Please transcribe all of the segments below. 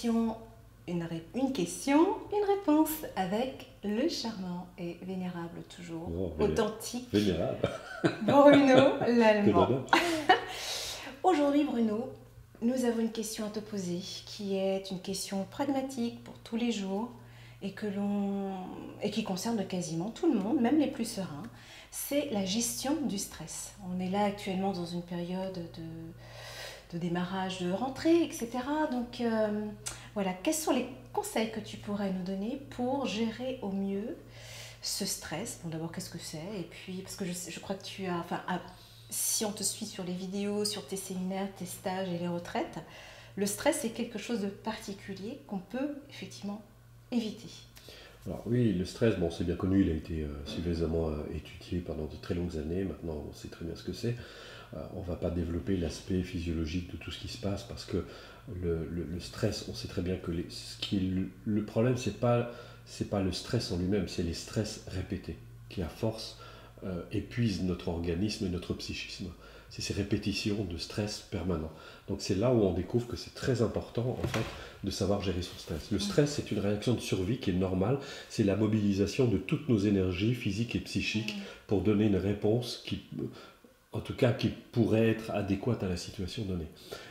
une question, une réponse avec le charmant et vénérable toujours, authentique vénérable. Bruno Lallemand. Aujourd'hui Bruno, nous avons une question à te poser qui est une question pragmatique pour tous les jours et qui concerne quasiment tout le monde, même les plus sereins. C'est la gestion du stress. On est là actuellement dans une période de démarrage de rentrée, etc. Donc voilà, quels sont les conseils que tu pourrais nous donner pour gérer au mieux ce stress? Bon, d'abord, qu'est-ce que c'est? Et puis, parce que je crois que tu as, si on te suit sur les vidéos, sur tes séminaires, tes stages et les retraites, le stress est quelque chose de particulier qu'on peut effectivement éviter. Alors oui, le stress, bon, c'est bien connu, il a été suffisamment étudié pendant de très longues années. Maintenant, on sait très bien ce que c'est. On ne va pas développer l'aspect physiologique de tout ce qui se passe parce que le stress, on sait très bien que le problème, c'est pas le stress en lui-même, c'est les stress répétés qui, à force, épuisent notre organisme et notre psychisme. C'est ces répétitions de stress permanent. Donc c'est là où on découvre que c'est très important en fait de savoir gérer son stress. Le stress, c'est une réaction de survie qui est normale. C'est la mobilisation de toutes nos énergies physiques et psychiques pour donner une réponse qui pourrait être adéquate à la situation donnée.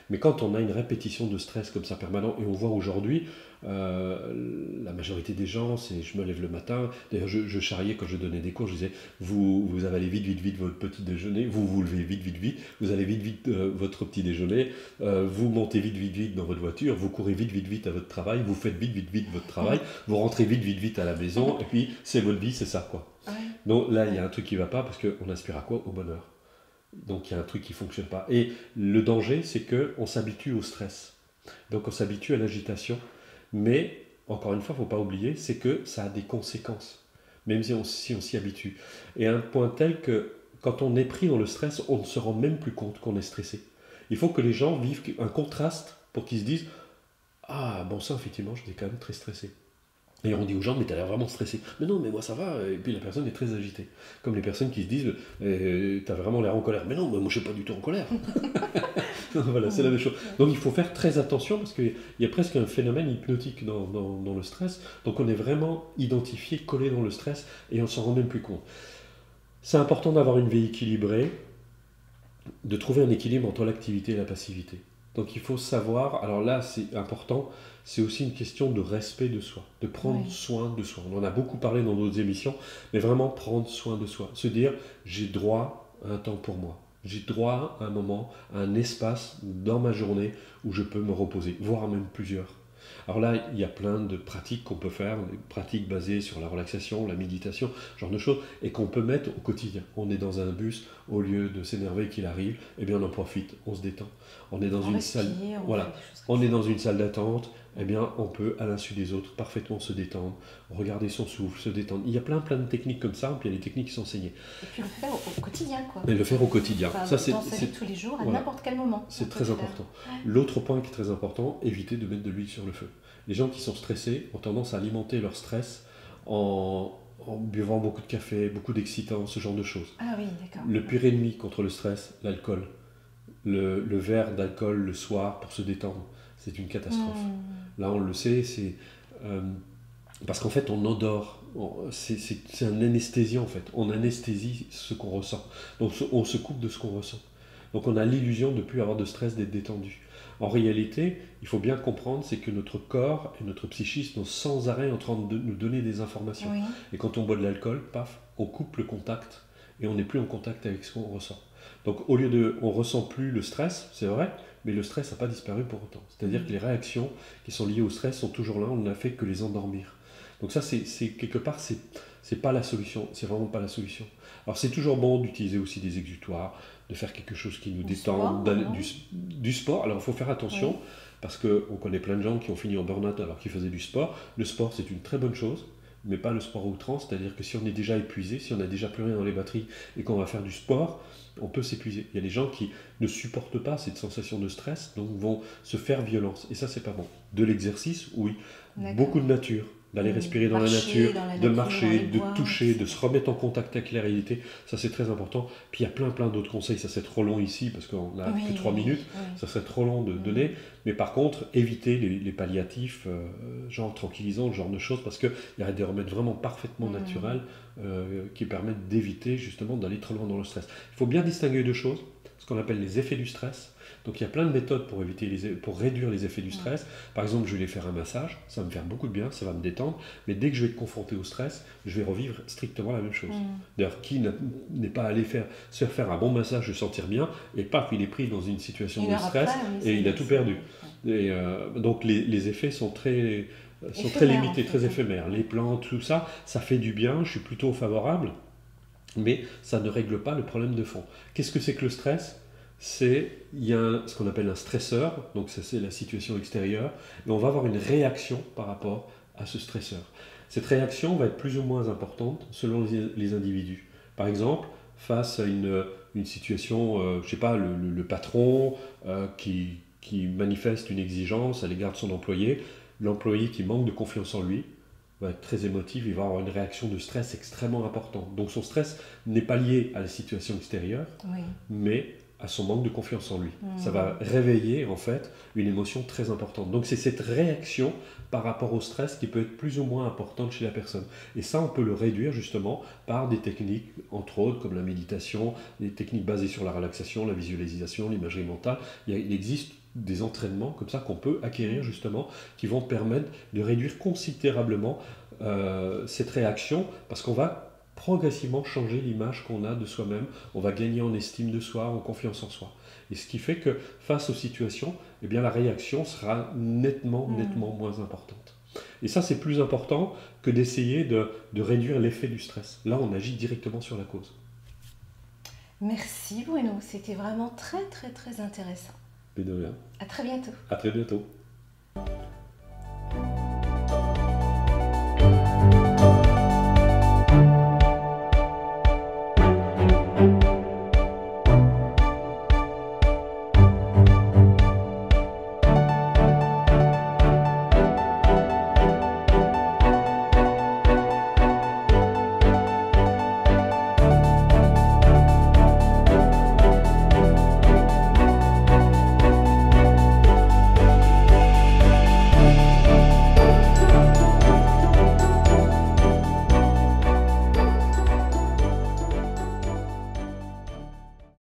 Mais quand on a une répétition de stress comme ça permanent, et on voit aujourd'hui, la majorité des gens, c'est je me lève le matin, d'ailleurs je charriais quand je donnais des cours, je disais, vous avalez vite votre petit déjeuner, vous levez vite, vous allez vite votre petit déjeuner, vous montez vite dans votre voiture, vous courez vite à votre travail, vous faites vite votre travail, vous rentrez vite à la maison, et puis c'est votre vie, c'est ça quoi. Donc là, il y a un truc qui ne va pas, parce qu'on aspire à quoi? Au bonheur. Donc il y a un truc qui ne fonctionne pas. Et le danger, c'est qu'on s'habitue au stress. Donc on s'habitue à l'agitation. Mais, encore une fois, il ne faut pas oublier, c'est que ça a des conséquences. Même si on s'y habitue. Et à un point tel que quand on est pris dans le stress, on ne se rend même plus compte qu'on est stressé. Il faut que les gens vivent un contraste pour qu'ils se disent « Ah, bon ça, effectivement, j'étais quand même très stressé. » Et on dit aux gens, mais t'as l'air vraiment stressé. Mais non, mais moi ça va. Et puis la personne est très agitée. Comme les personnes qui se disent, t'as vraiment l'air en colère. Mais non, moi je suis pas du tout en colère. Voilà, c'est la même chose. Donc il faut faire très attention parce qu'il y a presque un phénomène hypnotique dans le stress. Donc on est vraiment identifié, collé dans le stress et on s'en rend même plus compte. C'est important d'avoir une vie équilibrée, de trouver un équilibre entre l'activité et la passivité. Donc il faut savoir, alors là c'est important, c'est aussi une question de respect de soi, de prendre soin de soi. On en a beaucoup parlé dans d'autres émissions, mais vraiment prendre soin de soi. Se dire, j'ai droit à un temps pour moi. J'ai droit à un moment, à un espace dans ma journée où je peux me reposer, voire même plusieurs. Alors là, il y a plein de pratiques qu'on peut faire, des pratiques basées sur la relaxation, la méditation, ce genre de choses, et qu'on peut mettre au quotidien. On est dans un bus, au lieu de s'énerver qu'il arrive, eh bien on en profite, on se détend. On est dans une salle, voilà, on est dans une salle d'attente, eh bien on peut, à l'insu des autres, parfaitement se détendre, regarder son souffle, se détendre. Il y a plein de techniques comme ça, puis il y a des techniques qui sont enseignées. Et puis le faire au quotidien, quoi. Et le faire au quotidien. Ça, c'est tous les jours, à n'importe quel moment. C'est très important. L'autre point qui est très important, éviter de mettre de l'huile sur le feu. Les gens qui sont stressés ont tendance à alimenter leur stress en buvant beaucoup de café, beaucoup d'excitants, ce genre de choses. Ah oui, d'accord. Le pire ennemi contre le stress, l'alcool. Le verre d'alcool le soir pour se détendre, c'est une catastrophe. Là, on le sait, c'est parce qu'en fait, on endort. C'est un anesthésiant, en fait. On anesthésie ce qu'on ressent. Donc, on se coupe de ce qu'on ressent. Donc, on a l'illusion de ne plus avoir de stress, d'être détendu. En réalité, il faut bien comprendre, c'est que notre corps et notre psychisme sont sans arrêt en train de nous donner des informations. Oui. Et quand on boit de l'alcool, paf, on coupe le contact et on n'est plus en contact avec ce qu'on ressent. Donc au lieu de, on ressent plus le stress, c'est vrai, mais le stress n'a pas disparu pour autant. C'est-à-dire que les réactions qui sont liées au stress sont toujours là, on n'a fait que les endormir. Donc ça, c'est quelque part, c'est pas la solution, c'est vraiment pas la solution. Alors c'est toujours bon d'utiliser aussi des exutoires, de faire quelque chose qui nous détend, du sport. Alors il faut faire attention, parce qu'on connaît plein de gens qui ont fini en burn-out alors qu'ils faisaient du sport. Le sport, c'est une très bonne chose, mais pas le sport à outrance, c'est-à-dire que si on est déjà épuisé, si on n'a déjà plus rien dans les batteries et qu'on va faire du sport, on peut s'épuiser. Il y a des gens qui ne supportent pas cette sensation de stress, donc vont se faire violence, et ça c'est pas bon. De l'exercice, oui. Beaucoup de nature, d'aller respirer dans la nature, de marcher, de toucher, de se remettre en contact avec la réalité. Ça, c'est très important. Puis il y a plein d'autres conseils. Ça, c'est trop long ici parce qu'on a plus de 3 minutes. Ça serait trop long de donner. Mais par contre, éviter les palliatifs, genre tranquillisants, ce genre de choses, parce qu'il y a des remèdes vraiment parfaitement naturels qui permettent d'éviter justement d'aller trop loin dans le stress. Il faut bien distinguer deux choses, ce qu'on appelle les effets du stress. Donc il y a plein de méthodes pour réduire les effets du stress. Par exemple, je vais aller faire un massage, ça va me faire beaucoup de bien, ça va me détendre, mais dès que je vais être confronté au stress, je vais revivre strictement la même chose. D'ailleurs, qui n'est pas allé se faire un bon massage, se sentir bien, et paf, il est pris dans une situation de stress et il a tout perdu. Et, donc les effets sont très limités, très éphémères. Les plantes, tout ça, ça fait du bien, je suis plutôt favorable, mais ça ne règle pas le problème de fond. Qu'est-ce que c'est que le stress ? Il y a ce qu'on appelle un stresseur, donc ça c'est la situation extérieure, et on va avoir une réaction par rapport à ce stresseur. Cette réaction va être plus ou moins importante selon les individus. Par exemple, face à une situation, je ne sais pas, le patron qui manifeste une exigence à l'égard de son employé, l'employé qui manque de confiance en lui va être très émotif, il va avoir une réaction de stress extrêmement importante. Donc son stress n'est pas lié à la situation extérieure, mais à son manque de confiance en lui. Ça va réveiller en fait une émotion très importante. Donc c'est cette réaction par rapport au stress qui peut être plus ou moins importante chez la personne. Et ça, on peut le réduire justement par des techniques, entre autres, comme la méditation, des techniques basées sur la relaxation, la visualisation, l'imagerie mentale. Il existe des entraînements comme ça qu'on peut acquérir justement, qui vont permettre de réduire considérablement cette réaction, parce qu'on va progressivement changer l'image qu'on a de soi-même, on va gagner en estime de soi, en confiance en soi. Et ce qui fait que face aux situations, eh bien, la réaction sera nettement moins importante. Et ça, c'est plus important que d'essayer de réduire l'effet du stress. Là, on agit directement sur la cause. Merci Bruno, c'était vraiment très intéressant. Mais de rien. À très bientôt. À très bientôt.